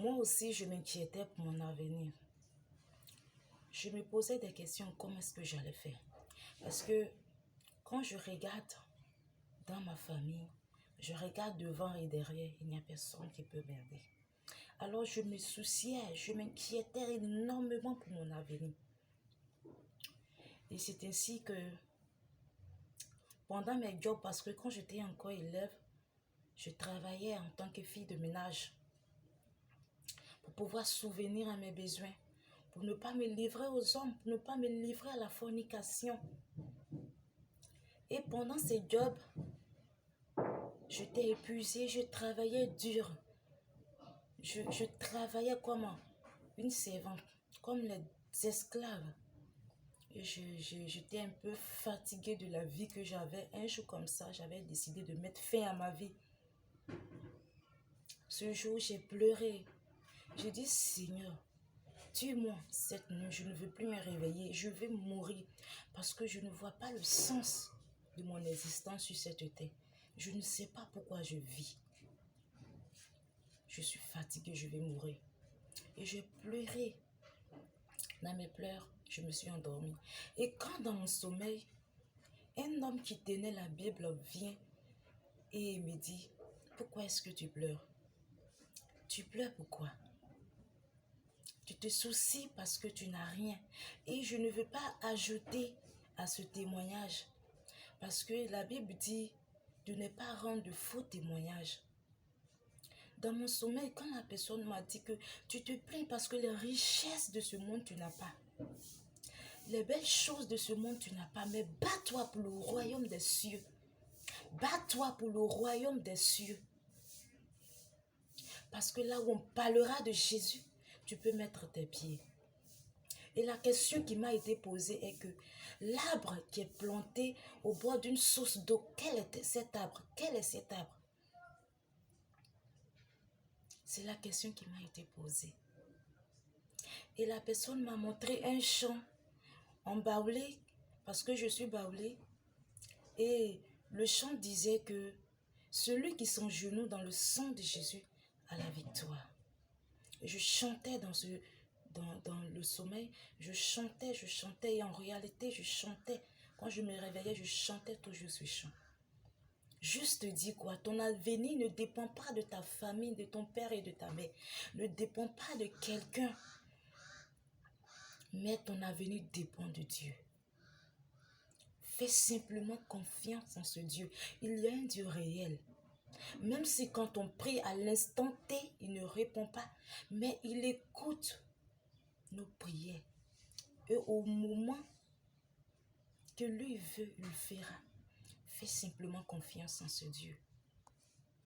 Moi aussi, je m'inquiétais pour mon avenir. Je me posais des questions, comment est-ce que j'allais faire? Parce que quand je regarde dans ma famille, je regarde devant et derrière, il n'y a personne qui peut m'aider. Alors je me souciais, je m'inquiétais énormément pour mon avenir. Et c'est ainsi que pendant mes jobs, parce que quand j'étais encore élève, je travaillais en tant que fille de ménage pour pouvoir souvenir à mes besoins, pour ne pas me livrer aux hommes, pour ne pas me livrer à la fornication. Et pendant ces jobs, j'étais épuisée, je travaillais dur. Je travaillais comme une servante, comme les esclaves. Et j'étais un peu fatiguée de la vie que j'avais. Un jour comme ça, j'avais décidé de mettre fin à ma vie. Ce jour, j'ai pleuré. J'ai dit, Seigneur, tue-moi cette nuit, je ne veux plus me réveiller, je vais mourir parce que je ne vois pas le sens de mon existence sur cette terre. Je ne sais pas pourquoi je vis. Je suis fatiguée, je vais mourir. Et j'ai pleuré. Dans mes pleurs, je me suis endormie. Et quand dans mon sommeil, un homme qui tenait la Bible vient et me dit, pourquoi est-ce que tu pleures? Tu pleures pourquoi? Tu te soucies parce que tu n'as rien. Et je ne veux pas ajouter à ce témoignage. Parce que la Bible dit de ne pas rendre de faux témoignages. Dans mon sommeil, quand la personne m'a dit que tu te plains parce que les richesses de ce monde, tu n'as pas. Les belles choses de ce monde, tu n'as pas. Mais bats-toi pour le royaume des cieux. Bats-toi pour le royaume des cieux. Parce que là où on parlera de Jésus, tu peux mettre tes pieds. Et la question qui m'a été posée est que l'arbre qui est planté au bord d'une source d'eau, quel est cet arbre? Quel est cet arbre? C'est la question qui m'a été posée. Et la personne m'a montré un champ en baoulé, parce que je suis baoulée. Et le chant disait que celui qui s'agenouille dans le sang de Jésus a la victoire. Et je chantais dans le sommeil, je chantais, et en réalité, je chantais. Quand je me réveillais, je chantais toujours ce chant. Juste dis quoi, ton avenir ne dépend pas de ta famille, de ton père et de ta mère. Ne dépend pas de quelqu'un. Mais ton avenir dépend de Dieu. Fais simplement confiance en ce Dieu. Il y a un Dieu réel. Même si quand on prie à l'instant T, il ne répond pas, mais il écoute nos prières. Et au moment que lui veut, il le fera. Fais simplement confiance en ce Dieu.